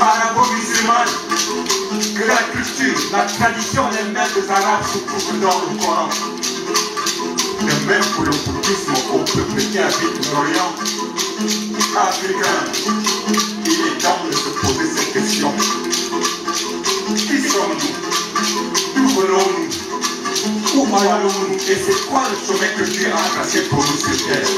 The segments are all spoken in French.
arabo-musulmane, que la culture, la tradition elle-même des Arabes se trouve dans le Coran. De même pour le bouddhisme au peuple qui habite l'Orient africain, il est temps de se poser cette question. Qui sommes-nous? D'où venons-nous? Où allons-nous? Et c'est quoi le chemin que Dieu a tracé pour nous sur terre?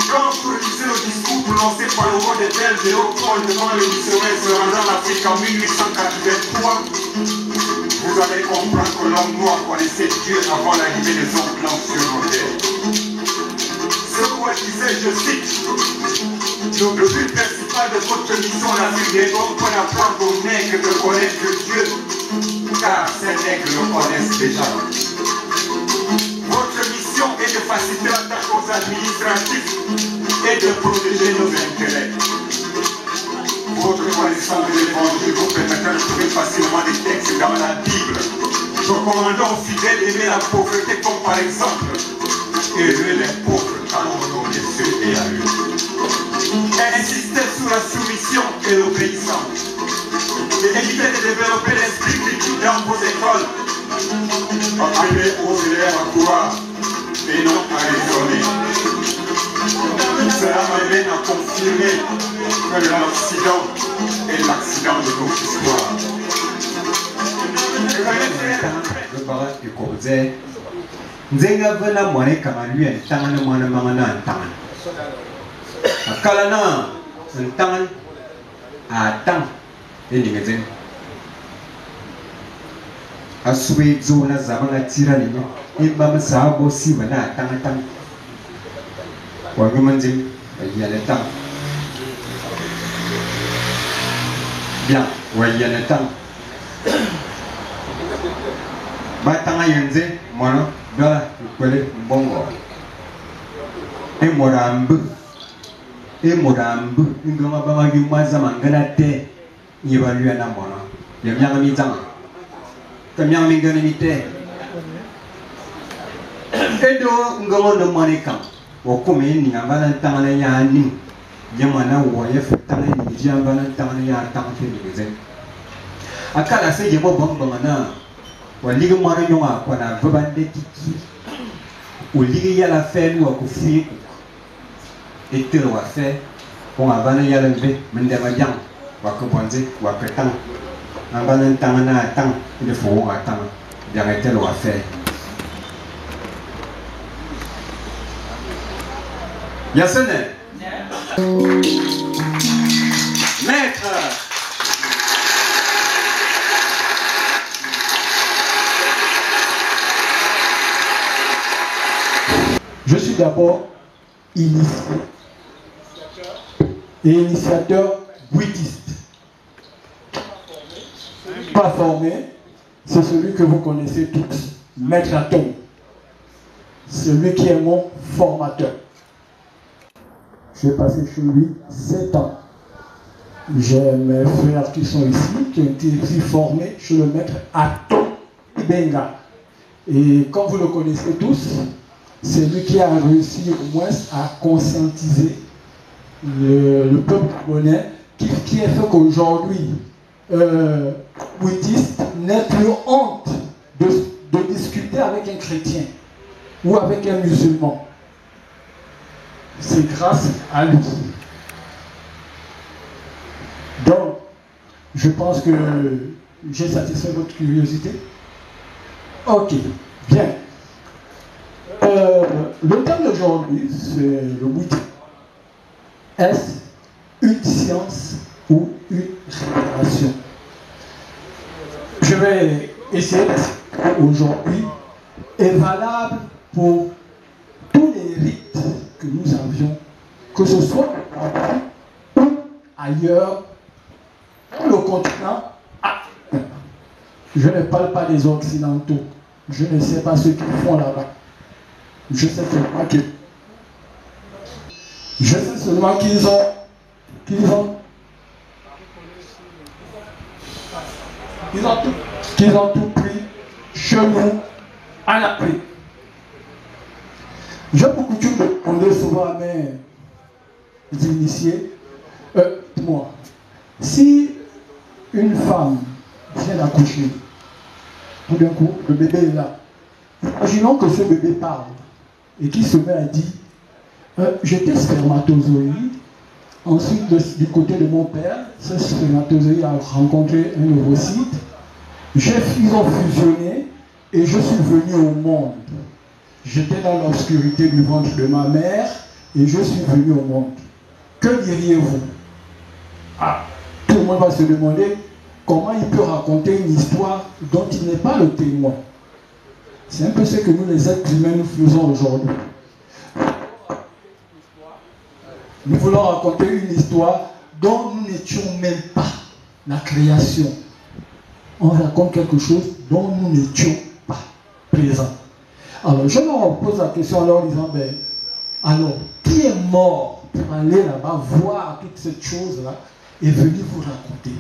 Quand vous révisez le discours prononcé par le roi des Belges et Léopold devant le missionnaire se rendant en Afrique en 1883, vous allez comprendre que l'homme noir connaissait Dieu avant l'arrivée des hommes blancs sur nos terres. Ce roi disait, je cite, le but principal de votre mission en Afrique est donc pour apprendre aux nègres de connaître Dieu, car ces nègres le connaissent déjà. Votre mission est de faciliter la tâche aux administratifs et de protéger nos intérêts. Votre connaissance de l'évangile vous permettra de trouver facilement des textes dans la Bible recommandant aux fidèles d'aimer la pauvreté comme par exemple aimer les pauvres car on nom Dieu et à lui. Insister sur la soumission et l'obéissance. Et éviter de développer l'esprit critique dans vos écoles. Apprenez aux élèves à croire et non à raisonner. Cela m'amène à confirmer que l'Occident est l'accident de notre histoire. Le barat du Kourze, Nzenga vena mwane kama lui en tangan mwana mangana en tangan. Akalana en tangan a tang ini ngezen. Aswe zona zamanga tira nino imba msabo si wana tangan tang. Wangu manjing ya le tang. Bien, waya le tang. Batanga yenze mono dola kwele bongo e morambu indonga bama yumaza mangana te yibalua na mono yamyanga mizanga tamyanga mingana mite edo ngomo no monika okome ni ngabana tangana ya ni yamana wo ye futanga ni jambana tangana ya tangana ni zen akala se yebo bomba na waliga mara nyonga kwa na vabande tiki uliga yala felu wa kufi etero wa fe on abana yala mbe mendema yang wa kubonze wa petang abana tangana tang de fo wa tang yang etero wa fe yasene maître. Je suis d'abord initié et initiateur bouddhiste. Pas formé, c'est celui que vous connaissez tous, Maître Atom. Celui qui est mon formateur. J'ai passé chez lui 7 ans. J'ai mes frères qui sont ici, qui ont été ici formés chez le Maître Atom Benga. Et comme vous le connaissez tous, c'est lui qui a réussi au moins à conscientiser le peuple gabonais, qui a fait qu'aujourd'hui, bouddhiste n'ait plus honte de discuter avec un chrétien ou avec un musulman. C'est grâce à lui. Donc, je pense que j'ai satisfait votre curiosité. Ok, bien. Le thème d'aujourd'hui, c'est le bouddhisme. Est-ce une science ou une révélation? Je vais essayer aujourd'hui est valable pour tous les rites que nous avions, que ce soit ou ailleurs, dans le continent. Je ne parle pas des Occidentaux. Je ne sais pas ce qu'ils font là-bas. Je sais seulement qu'ils ont tout pris chez nous en Afrique. J'ai pour coutume de demander souvent à mes initiés dites-moi, si une femme vient d'accoucher, tout d'un coup, le bébé est là. Imaginons que ce bébé parle et qu'il se met à dire j'étais spermatozoïde, ensuite du côté de mon père, ce spermatozoïde a rencontré un ovocyte, ils ont fusionné et je suis venu au monde. J'étais dans l'obscurité du ventre de ma mère et je suis venu au monde. Que diriez-vous? Tout le monde va se demander comment il peut raconter une histoire dont il n'est pas le témoin. C'est un peu ce que nous les êtres humains nous faisons aujourd'hui. Nous voulons raconter une histoire dont nous n'étions même pas la création. On raconte quelque chose dont nous n'étions pas présents. Alors je leur pose la question en leur disant, alors qui est mort pour aller là-bas voir toute cette chose-là et venir vous raconter?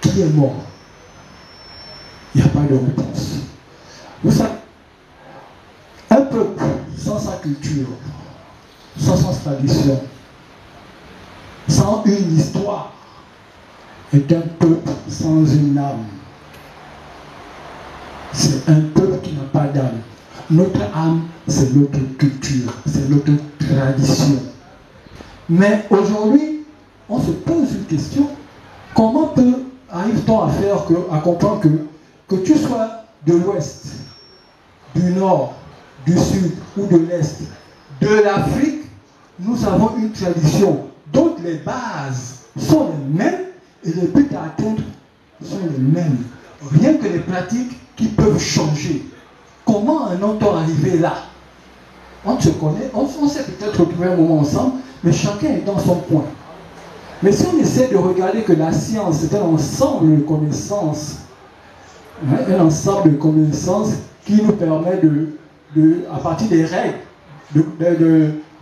Qui est mort? Il n'y a pas de réponse. Vous savez, un peuple sans sa culture, sans sa tradition, sans une histoire, est un peuple sans une âme. C'est un peuple qui n'a pas d'âme. Notre âme, c'est notre culture, c'est notre tradition. Mais aujourd'hui, on se pose une question. Comment arrive-t-on à comprendre que tu sois de l'Ouest, du Nord, du Sud ou de l'Est, de l'Afrique, nous avons une tradition dont les bases sont les mêmes et les buts à atteindre sont les mêmes. Rien que les pratiques qui peuvent changer. Comment en est-on arrivé là? On se connaît, on s'est peut-être retrouvé un moment ensemble, mais chacun est dans son coin. Mais si on essaie de regarder que la science, c'est un ensemble de connaissances, un ensemble de connaissances qui nous permet à partir des règles,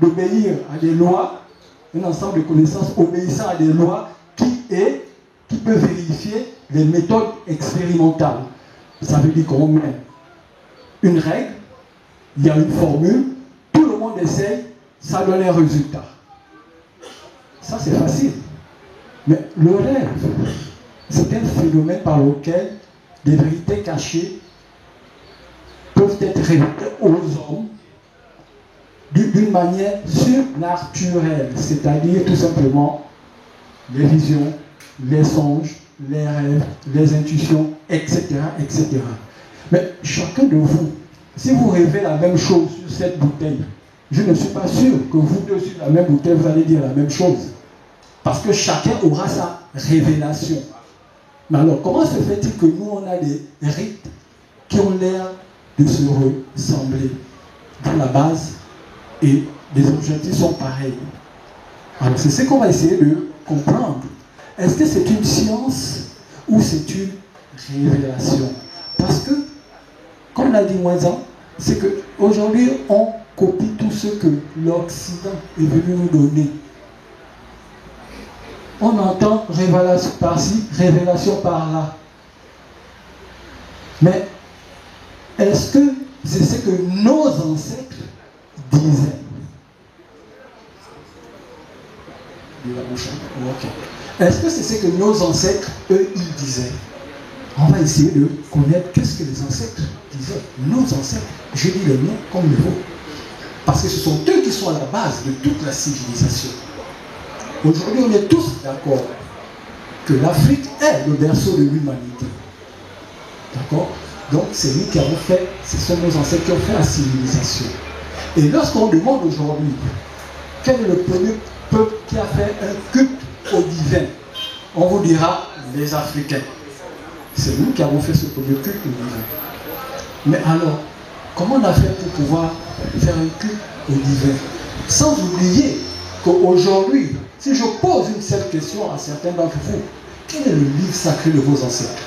d'obéir à des lois, un ensemble de connaissances obéissant à des lois qui peut vérifier les méthodes expérimentales. Ça veut dire qu'on met une règle, il y a une formule, tout le monde essaye, ça donne un résultat. Ça c'est facile. Mais le rêve, c'est un phénomène par lequel des vérités cachées peuvent être révélées aux hommes d'une manière surnaturelle, c'est-à-dire tout simplement les visions, les songes, les rêves, les intuitions, etc., etc. Mais chacun de vous, si vous rêvez la même chose sur cette bouteille, je ne suis pas sûr que vous deux sur la même bouteille, vous allez dire la même chose. Parce que chacun aura sa révélation. Mais alors, comment se fait-il que nous, on a des rites qui ont l'air de se ressembler dans la base et les objectifs sont pareils? Alors, c'est ce qu'on va essayer de comprendre. Est-ce que c'est une science ou c'est une révélation? Parce que, comme l'a dit Moisan, c'est qu'aujourd'hui, on copie tout ce que l'Occident est venu nous donner. On entend révélation par-ci, révélation par-là. Mais est-ce que c'est ce que nos ancêtres disaient? Est-ce que c'est ce que nos ancêtres, eux, ils disaient? On va essayer de connaître qu'est-ce que les ancêtres disaient. Nos ancêtres, je dis le nom comme le vôtre. Parce que ce sont eux qui sont à la base de toute la civilisation. Aujourd'hui, on est tous d'accord que l'Afrique est le berceau de l'humanité. D'accord? Donc, c'est nous qui avons fait, ce sont nos ancêtres qui ont fait la civilisation. Et lorsqu'on demande aujourd'hui, quel est le premier peuple qui a fait un culte au divin? On vous dira, les Africains. C'est nous qui avons fait ce premier culte au divin. Mais alors, comment on a fait pour pouvoir faire un culte au divin? Sans oublier qu'aujourd'hui, si je pose une seule question à certains d'entre vous, quel est le livre sacré de vos ancêtres?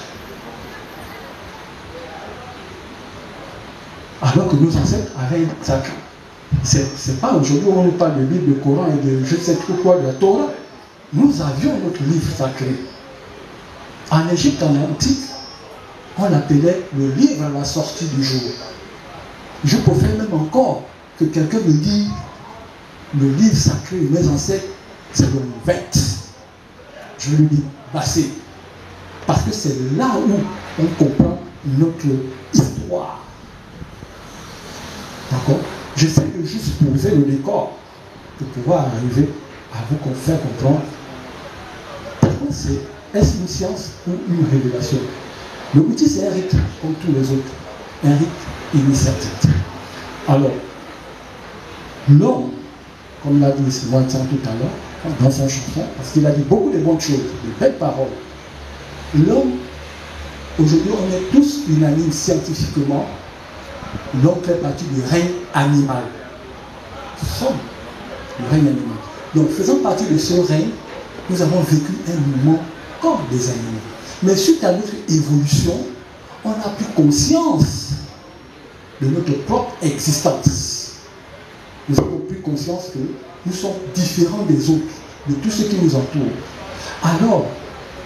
Alors que nos ancêtres avaient un livre sacré. C'est pas aujourd'hui où on nous parle de livre, de Coran et de je sais trop quoi, de la Torah. Nous avions notre livre sacré. En Égypte, en antique, on l'appelait le livre à la sortie du jour. Je préfère même encore que quelqu'un me dise le livre sacré de mes ancêtres, c'est le Vêt. je le dis, Bassé. Parce que c'est là où on comprend notre histoire. D'accord? J'essaie de juste poser le décor pour pouvoir arriver à vous faire comprendre pourquoi est-ce une science ou une révélation. Le outil, c'est un rite comme tous les autres. Un rite initiatique. Alors, l'homme, comme l'a dit Simon tout à l'heure, dans son chanson, parce qu'il a dit beaucoup de bonnes choses, de belles paroles. L'homme, aujourd'hui, on est tous unanimes scientifiquement. L'homme fait partie du règne animal. Nous sommes le règne animal. Donc, faisant partie de ce règne, nous avons vécu un moment comme des animaux. Mais suite à notre évolution, on a pris conscience de notre propre existence. Nous avons pris conscience que nous sommes différents des autres, de tous ceux qui nous entourent. Alors,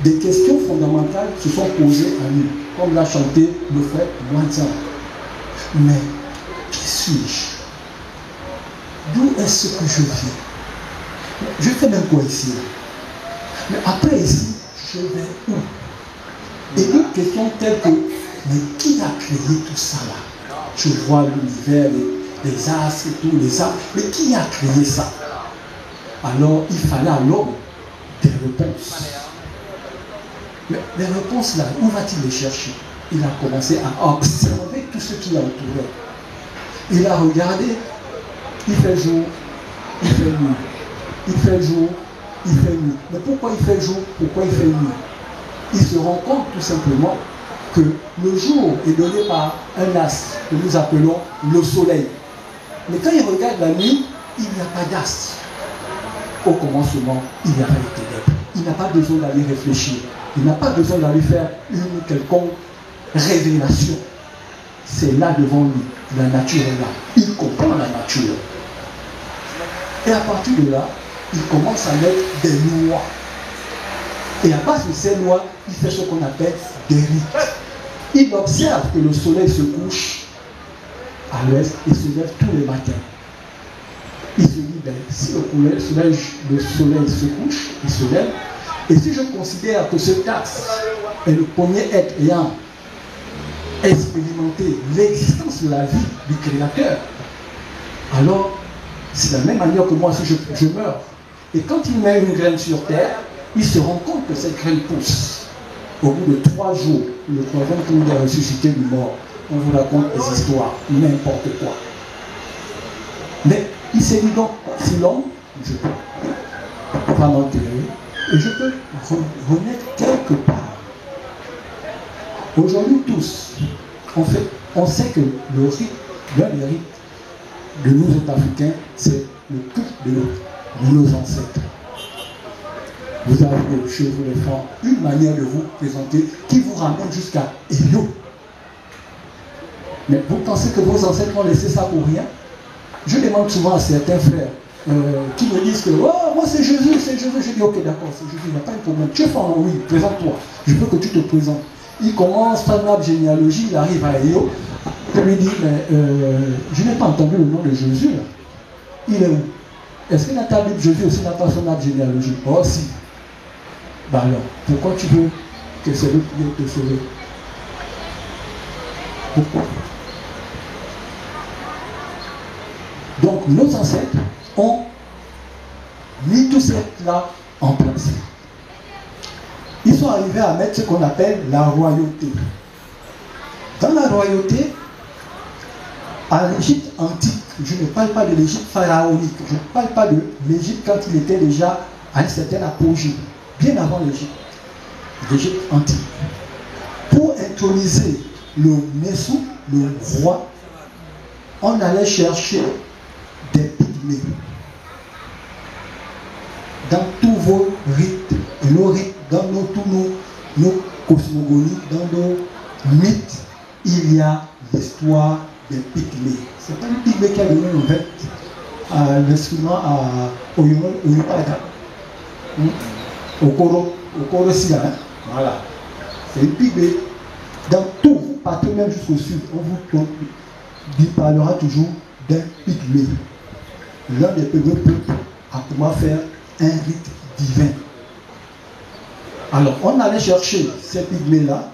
des questions fondamentales se sont posées à nous, comme l'a chanté le frère Moinzan. Mais, qui suis-je? D'où est-ce que je viens? Je fais même quoi ici? Mais après ici, je vais où? Et une question telle que, mais qui a créé tout ça là? Je vois l'univers, les astres et tout, les arbres, mais qui a créé ça? Alors, il fallait à l'homme des réponses. Mais les réponses là, où va-t-il les chercher? Il a commencé à observer tout ce qui l'entourait. Il a regardé, il fait jour, il fait nuit. Il fait jour, il fait nuit. Mais pourquoi il fait jour? Pourquoi il fait nuit? Il se rend compte tout simplement que le jour est donné par un astre que nous appelons le soleil. Mais quand il regarde la nuit, il n'y a pas d'astre. Au commencement, il n'y a pas de ténèbres. Il n'a pas besoin d'aller réfléchir. Il n'a pas besoin d'aller faire une quelconque révélation. C'est là devant lui. La nature est là. Il comprend la nature. Et à partir de là, il commence à mettre des lois. Et à base de ces lois, il fait ce qu'on appelle des rites. Il observe que le soleil se couche à l'ouest et se lève tous les matins. Il se dit, ben, si le soleil se couche, il se lève, et si je considère que ce taxe est le premier être ayant expérimenté l'existence de la vie du Créateur, alors c'est de la même manière que moi si je meurs. Et quand il met une graine sur terre, il se rend compte que cette graine pousse. Au bout de 3 jours, le 3e jour, il a ressuscité du mort. On vous raconte des histoires, n'importe quoi. Mais il s'est dit donc, si l'homme, je peux pas m'enterrer, et je peux renaître quelque part. Aujourd'hui, tous, on sait que le rite, l'un des rites de nous autres Africains, c'est le culte de nos ancêtres. Vous avez chez vous les femmes une manière de vous présenter qui vous ramène jusqu'à Elio. Mais vous pensez que vos ancêtres ont laissé ça pour rien? Je demande souvent à certains frères qui me disent que oh, moi c'est Jésus, c'est Jésus. Je dis ok d'accord, c'est Jésus, il n'y a pas de problème. Tu es fort, oui, présente-toi. Je veux que tu te présentes. Il commence par l'arbre généalogie, il arrive à Elio. Je lui dis mais je n'ai pas entendu le nom de Jésus. Là. Il est où? Est-ce que dans ta Bible Jésus aussi n'a pas son arbre généalogie? Oh si. Bah alors, pourquoi tu veux que c'est lui qui vienne te sauver? Pourquoi? Donc nos ancêtres ont mis tout cela en place. Ils sont arrivés à mettre ce qu'on appelle la royauté. Dans la royauté, à l'Égypte antique, je ne parle pas de l'Égypte pharaonique, je ne parle pas de l'Égypte quand il était déjà à un certain apogée, bien avant l'Égypte antique. Pour introniser le Messou, le roi, on allait chercher des pygmées. Dans tous vos rites, et nos rites, dans tous nos cosmogonies, dans nos mythes, il y a l'histoire des pygmées. Ce n'est pas le pygmée qui a donné en fait l'instrument au Yoruba, au Koro Sila. Voilà. C'est une pygmée. Dans tout, vous partez même jusqu'au sud, on vous parlera toujours d'un pygmée. L'un des peuples a comment faire un rite divin. Alors, on allait chercher ces pygmées-là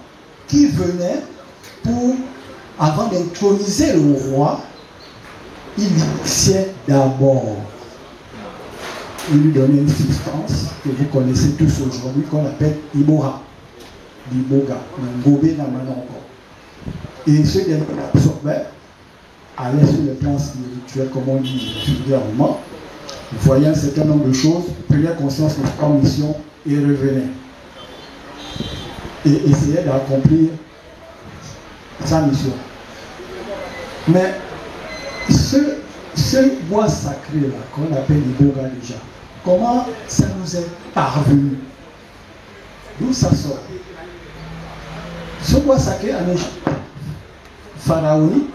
qui venaient pour, avant d'introniser le roi, il initiait d'abord. Il lui donnait une substance que vous connaissez tous aujourd'hui qu'on appelle Ibora. L'Iboga, Ngobé Namanongo. Et ce dernier absorbait, allait sur le plan spirituel, comme on dit vulgairement, voyait un certain nombre de choses, prenait conscience de leur mission et revenait. Et essayait d'accomplir sa mission. Mais ce bois sacré-là, qu'on appelle Iboga déjà, comment ça nous est parvenu? D'où ça sort? Ce bois sacré en Égypte pharaonique,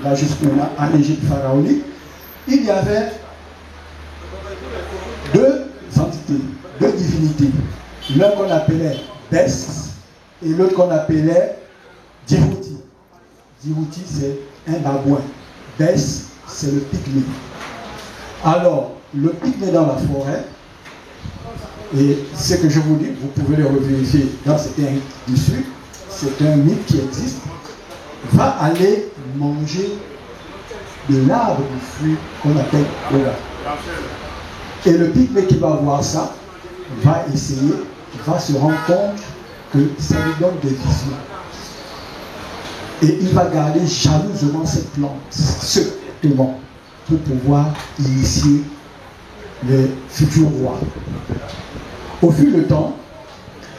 là jusqu'à en Égypte pharaonique, il y avait deux entités, deux divinités. L'un qu'on appelait Bes et l'autre qu'on appelait Djibouti. Djibouti, c'est un babouin. Bes, c'est le pygmée. Alors, le pygmée dans la forêt, et ce que je vous dis, vous pouvez le revérifier dans certains dessus, c'est un mythe qui existe, va aller manger de l'arbre du fruit qu'on appelle Ola. Et le pygmée qui va voir ça, va essayer, va se rendre compte que ça lui donne des visions. Et il va garder jalousement cette plante, secrètement, pour pouvoir initier les futurs rois. Au fil du temps,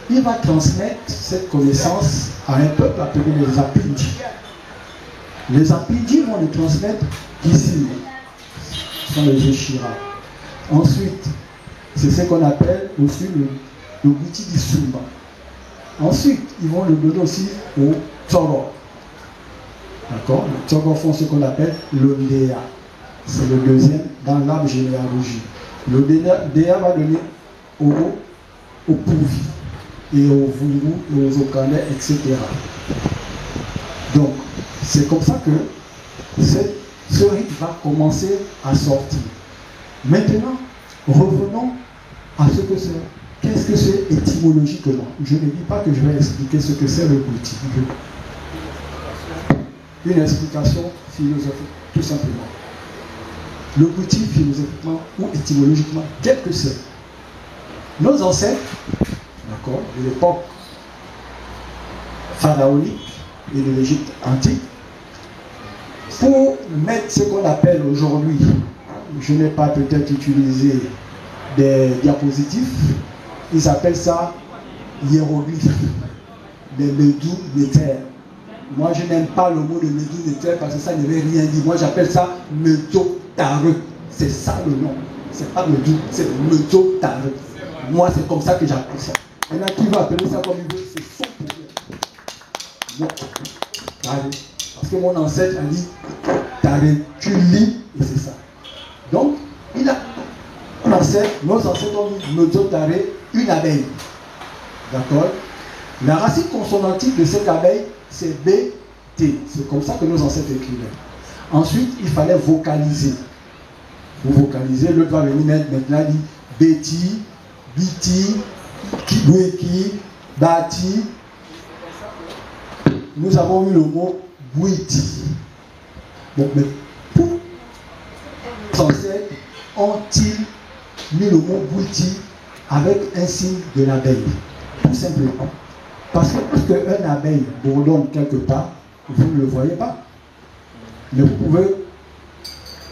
il va transmettre cette connaissance à un peuple appelé les Apindis. Les Apindis vont le transmettre ici. Ce sont les Eshira. Ensuite, c'est ce qu'on appelle aussi le Bouti d'Issumba. Ensuite, ils vont le donner aussi au Tsoro. D'accord? Les Tsoro font ce qu'on appelle le Ndea. C'est le deuxième dans l'arbre généalogie. Le Ndea va donner au Pouvi et au Vungu et aux Okane, etc. Donc, c'est comme ça que ce rite va commencer à sortir. Maintenant, revenons à ce que c'est. Qu'est-ce que c'est étymologiquement? Je ne dis pas que je vais expliquer ce que c'est le bouti. Une explication philosophique, tout simplement. Le bouti, philosophiquement ou étymologiquement, qu'est-ce que c'est? Nos ancêtres, d'accord, de l'époque pharaonique et de l'Égypte antique, pour mettre ce qu'on appelle aujourd'hui, je n'ai pas peut-être utilisé des diapositives, ils appellent ça hiéroglyphes, des Medou Néter. Moi, je n'aime pas le mot de Medou Néter parce que ça ne veut rien dire. Moi, j'appelle ça Medotare. C'est ça le nom. C'est pas Medou, c'est Medotare. Moi, c'est comme ça que j'appelle ça. Maintenant, qui va appeler ça comme il veut, c'est son problème. Bon. Allez. Parce que mon ancêtre a dit Taré, tu lis, et c'est ça. Donc, il a nos ancêtres ont dit Medotare, une abeille. D'accord? La racine consonantique de cette abeille, c'est BT. C'est comme ça que nos ancêtres écrivaient. Ensuite, il fallait vocaliser. Vous vocalisez, l'autre va venir maintenant dit Betty, Biti, Kibweki, Bati. Nous avons eu le mot Bouiti. Donc, mais pour les ancêtres ont-ils mis le mot Bouiti avec un signe de l'abeille? Tout simplement. Parce que lorsque un abeille bourdonne quelque part, vous ne le voyez pas. Mais vous pouvez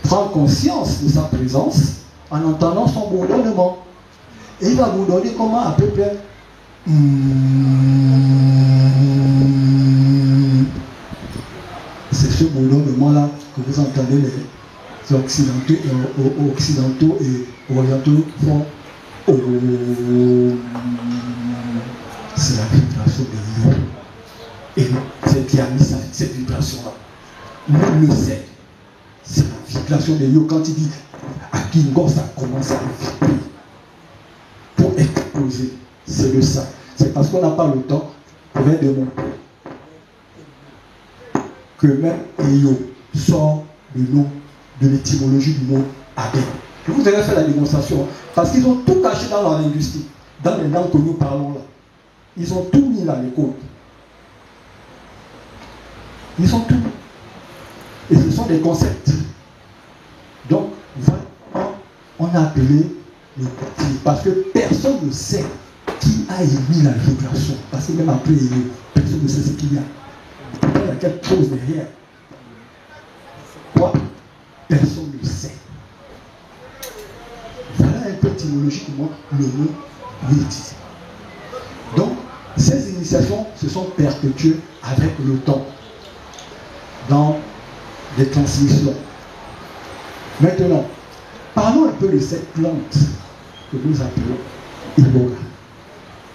prendre conscience de sa présence en entendant son bourdonnement. Et il va bourdonner comment? À peu près. C'est ce bourdonnement-là que vous entendez les occidentaux et orientaux font. C'est la vibration de l'eau. Et c'est qui a mis cette vibration-là. Nous le sait. C'est la vibration de l'eau. Quand il dit à Kingo, ça commence à vibrer pour exploser. C'est de ça. C'est parce qu'on n'a pas le temps pour démontrer que même Eyo sort du nom, de l'étymologie du mot abeille. Je vous ai fait la démonstration parce qu'ils ont tout caché dans leur linguistique, dans les langues que nous parlons là. Ils ont tout mis là, les codes. Ils ont tout. Et ce sont des concepts. Donc, vraiment, on a appelé les petits. Parce que personne ne sait qui a émis la vibration. Parce que même après, personne ne sait ce qu'il y a. Il y a quelque chose derrière. Quoi? Personne ne sait. Voilà un peu étymologiquement le mot Witi. Donc, ces initiations se sont perpétuées avec le temps, dans des transmissions. Maintenant, parlons un peu de cette plante que nous appelons Iboga.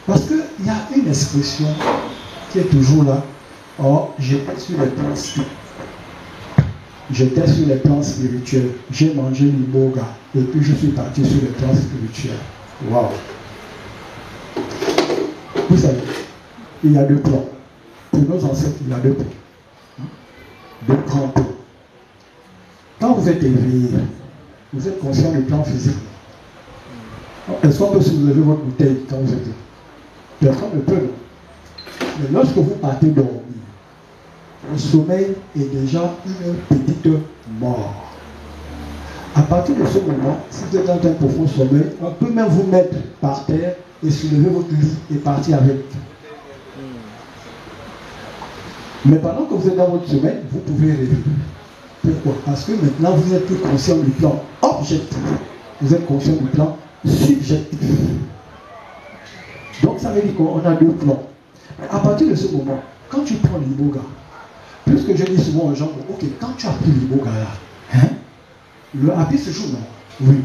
Parce qu'il y a une expression qui est toujours là. Oh, j'étais sur les plans spirituels. J'étais sur les plans spirituels. J'ai mangé l'Iboga. Et puis je suis parti sur les plans spirituels. Waouh! Vous savez, il y a deux plans. Pour nos ancêtres, il y a deux plans. Deux grands plans. Quand vous êtes éveillé, vous êtes conscient du plan physique. Est-ce qu'on peut soulever votre bouteille quand vous êtes là? Personne ne peut. Mais lorsque vous partez dormir, le sommeil est déjà une petite mort. À partir de ce moment, si vous êtes dans un profond sommeil, on peut même vous mettre par terre et soulever votre lit et partir avec. Mais pendant que vous êtes dans votre sommeil, vous pouvez rêver. Pourquoi? Parce que maintenant, vous n'êtes plus conscient du plan objectif. Vous êtes conscient du plan subjectif. Donc, ça veut dire qu'on a deux plans. À partir de ce moment, quand tu prends l'Iboga, puisque je dis souvent aux gens, ok, quand tu as pris l'Iboga là, le happy se joue, non? Oui.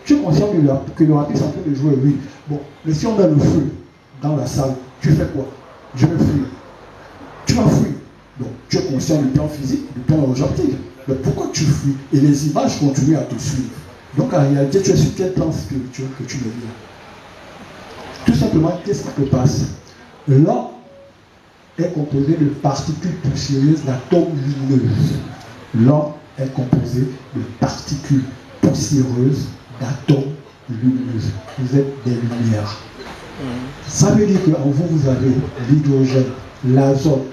Tu es conscient que le happy est en train de jouer? Oui. Bon, mais si on met le feu dans la salle, tu fais quoi? Je vais fuir. Tu vas fuir. Donc, tu es conscient du plan physique, du plan objectif. Mais pourquoi tu fuis? Et les images continuent à te suivre. Donc, en réalité, tu es sur quel plan spirituel que tu le vis? Tout simplement, qu'est-ce qui se passe? L'homme est composé de particules poussiéreuses d'atomes lumineux. L'homme est composé de particules poussiéreuses d'atomes lumineux. Vous êtes des lumières. Ça veut dire qu'en vous, vous avez l'hydrogène, l'azote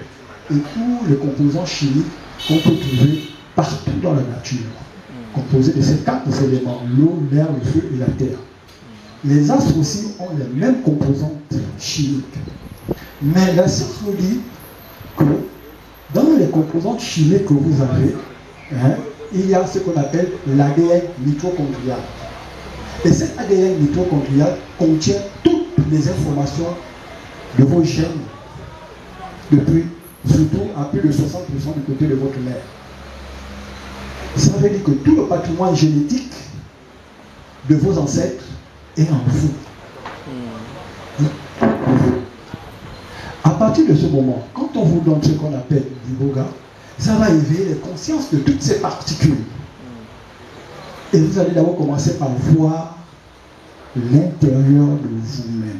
et tous les composants chimiques qu'on peut trouver partout dans la nature, composés de ces quatre éléments, l'eau, l'air, le feu et la terre. Les astres aussi ont les mêmes composantes chimiques. Mais la science nous dit que dans les composantes chimiques que vous avez, il y a ce qu'on appelle l'ADN mitochondrial. Et cet ADN mitochondrial contient toutes les informations de vos gènes, depuis surtout à plus de 60% du côté de votre mère. Ça veut dire que tout le patrimoine génétique de vos ancêtres est en vous. À partir de ce moment, quand on vous donne ce qu'on appelle l'Iboga, ça va éveiller les consciences de toutes ces particules. Et vous allez d'abord commencer par voir l'intérieur de vous-même.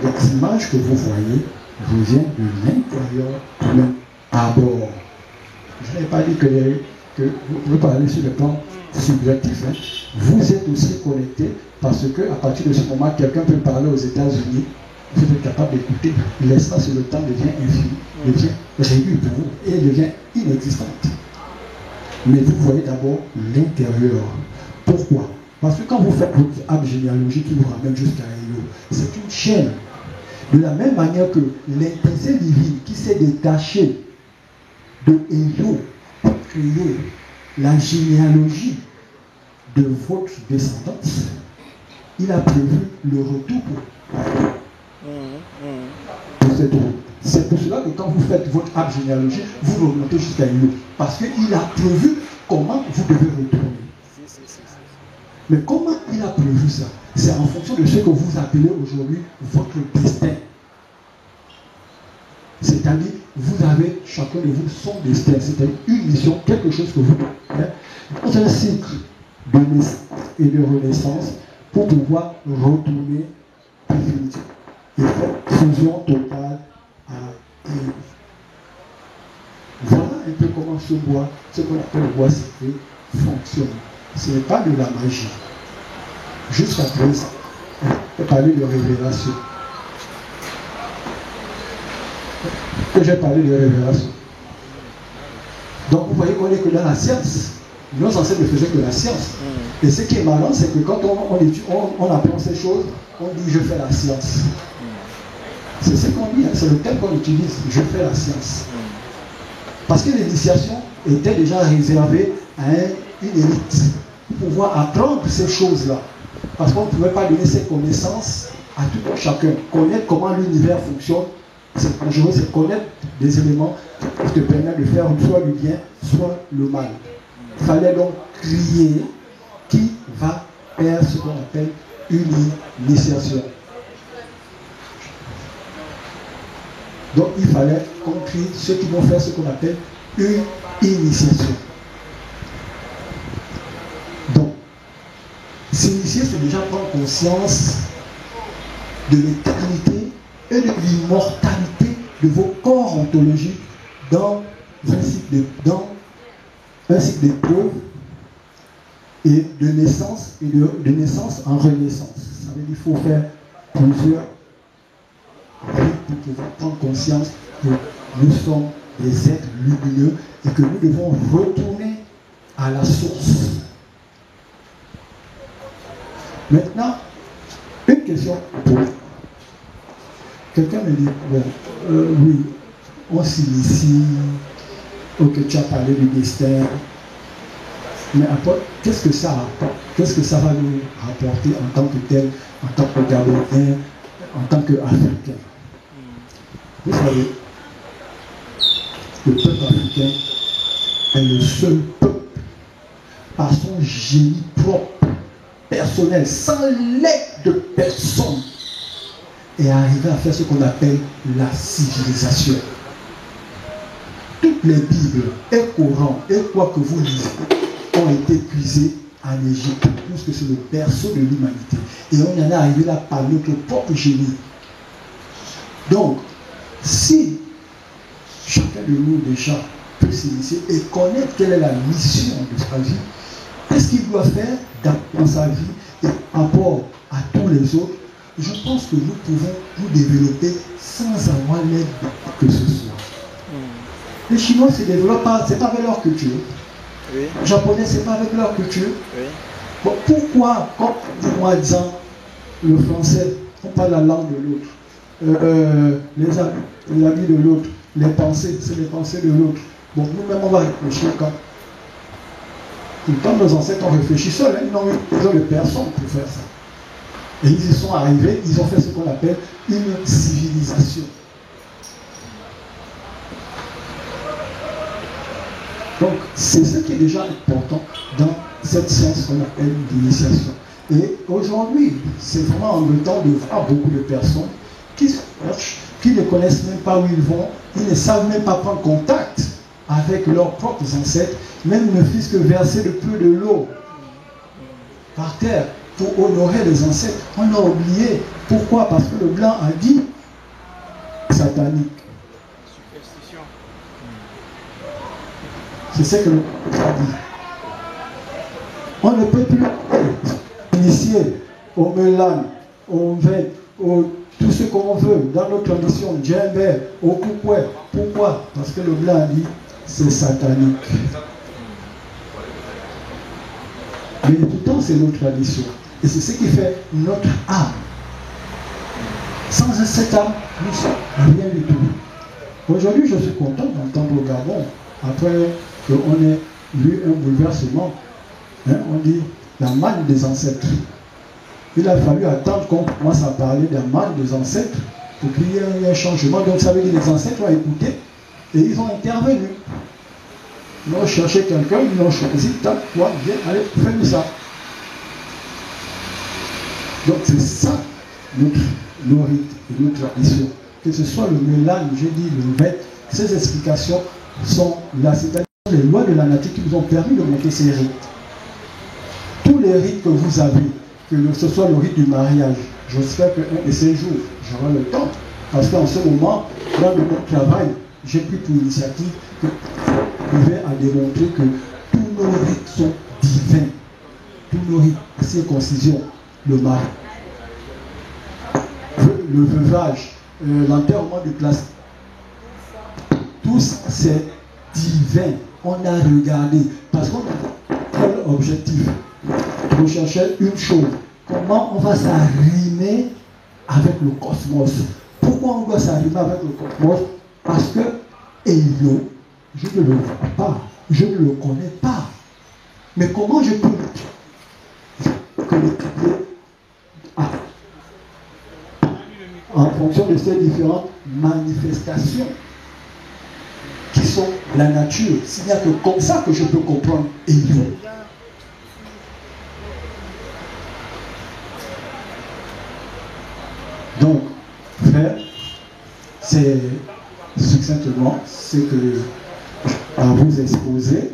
Les images que vous voyez vous viennent de l'intérieur de vous-même. D'abord, je n'ai pas dit que vous pouvez parler sur le plan subjectif. Vous êtes aussi connecté parce que à partir de ce moment, quelqu'un peut parler aux États-Unis. Vous êtes capable d'écouter, l'espace et le temps devient infini, devient réduit pour vous et devient inexistante. Mais vous voyez d'abord l'intérieur. Pourquoi? Parce que quand vous faites votre arbre généalogique qui vous ramène jusqu'à Hello, c'est une chaîne. De la même manière que l'intensité divine qui s'est détachée de Hello pour créer la généalogie de votre descendance, il a prévu le retour pour cette route. C'est pour cela que quand vous faites votre arbre généalogique, vous remontez jusqu'à Hello. Parce qu'il a prévu comment vous devez retourner. Mais comment il a prévu ça? C'est en fonction de ce que vous appelez aujourd'hui votre destin. C'est-à-dire, vous avez chacun de vous son destin. C'est-à-dire une mission, quelque chose que vous faites dans un cycle de naissance et de renaissance pour pouvoir retourner définitivement et faire fusion totale à Hello. Voilà un peu comment ce bois, ce qu'on appelle le bois sacré, fonctionne. Ce n'est pas de la magie. Jusqu'à présent, on peut parler de révélation. que j'ai parlé de révélation. Donc vous voyez qu'on est que dans la science. Nos ancêtres ne faisaient que la science. Et ce qui est marrant, c'est que quand on apprend ces choses, on dit je fais la science. C'est ce qu'on dit, hein, c'est le terme qu'on utilise, je fais la science. Parce que l'initiation était déjà réservée à une élite pour pouvoir apprendre ces choses-là. Parce qu'on ne pouvait pas donner ces connaissances à tout chacun. Connaître comment l'univers fonctionne, c'est dangereux, c'est connaître des éléments qui te permettent de faire soit le bien, soit le mal. Il fallait donc crier qui va faire ce qu'on appelle une initiation. Donc il fallait qu'on crie ceux qui vont faire ce qu'on appelle une initiation. Donc, s'initier, c'est déjà prendre conscience de l'éternité et de l'immortalité de vos corps ontologiques dans un cycle d'épreuve et de naissance en renaissance. Ça veut dire qu'il faut faire plusieurs vies pour pouvoir prendre conscience que nous sommes des êtres lumineux et que nous devons retourner à la source. Maintenant, une question pour vous. Quelqu'un me dit, bon, oui, on s'initie, ok, tu as parlé du destin, mais après, qu'est-ce que ça apporte? Qu'est-ce que ça va nous rapporter en tant que tel, en tant que Gabonais, en tant qu'Africain? Vous savez, le peuple africain est le seul peuple, par son génie propre, personnel, sans l'aide de personne, est arrivé à faire ce qu'on appelle la civilisation. Toutes les Bibles, et Coran, et quoi que vous lisez, ont été puisés en Égypte, puisque c'est le berceau de l'humanité. Et on y en est arrivé là par notre propre génie. Donc, si chacun de nous déjà peut s'initier et connaître quelle est la mission de sa vie, qu'est-ce qu'il doit faire dans sa vie et par rapport à tous les autres, je pense que nous pouvons nous développer sans avoir l'aide de que ce soit. Les Chinois ne se développent pas, ce n'est pas avec leur culture. Oui. Les Japonais, ce n'est pas avec leur culture. Oui. Bon, pourquoi, quand moi disant le français, on parle la langue de l'autre, les habits de l'autre, les pensées, c'est les pensées de l'autre. Bon, nous-mêmes, on va réfléchir quand. Quand nos ancêtres ont réfléchi seuls, hein, ils n'ont eu personne pour faire ça. Et ils y sont arrivés, ils ont fait ce qu'on appelle une civilisation. Donc, c'est ce qui est déjà important dans cette science qu'on appelle l'initiation. Et aujourd'hui, c'est vraiment embêtant de voir beaucoup de personnes qui se cherchent, qui ne connaissent même pas où ils vont, ils ne savent même pas prendre contact avec leurs propres ancêtres, même ne fût-ce que verser le peu de l'eau par terre pour honorer les ancêtres. On a oublié. Pourquoi? Parce que le blanc a dit satanique. C'est ce que le blanc a dit. On ne peut plus initier au melan, au vin, tout ce qu'on veut dans notre tradition, djembe, au koukoué. Pourquoi? Parce que le blanc a dit c'est satanique. Mais pourtant, c'est notre tradition. Et c'est ce qui fait notre âme. Sans cette âme, nous ne sommes rien du tout. Aujourd'hui, je suis content d'entendre au Gabon, après qu'on ait vu un bouleversement, hein, on dit la manne des ancêtres. Il a fallu attendre qu'on commence à parler de la manne des ancêtres pour qu'il y ait un changement. Donc ça veut dire que les ancêtres ont écouté et ils ont intervenu. Ils ont cherché quelqu'un, ils l'ont choisi, toi, viens, allez, fais-nous ça. Donc c'est ça nos rites et notre tradition. Que ce soit le mélange, j'ai dit le vêt, ces explications sont là. C'est-à-dire les lois de la nature qui nous ont permis de monter ces rites. Tous les rites que vous avez, que ce soit le rite du mariage, j'espère qu'un de ces jours, j'aurai le temps. Parce qu'en ce moment, dans mon travail, j'ai pris pour initiative que je vais à démontrer que tous nos rites sont divins. Tous nos rites, circoncision, le mariage, le veuvage, l'enterrement du classe, ça, c'est divin. On a regardé, parce qu'on a quel objectif? Rechercher une chose. Comment on va s'arrimer avec le cosmos? Pourquoi on doit s'arrimer avec le cosmos? Parce que Elio, je ne le vois pas, je ne le connais pas. Mais comment je peux l'étudier en fonction de ces différentes manifestations qui sont la nature? S'il n'y a que comme ça que je peux comprendre Elio. Donc, frère, c'est succinctement ce que à vous exposer.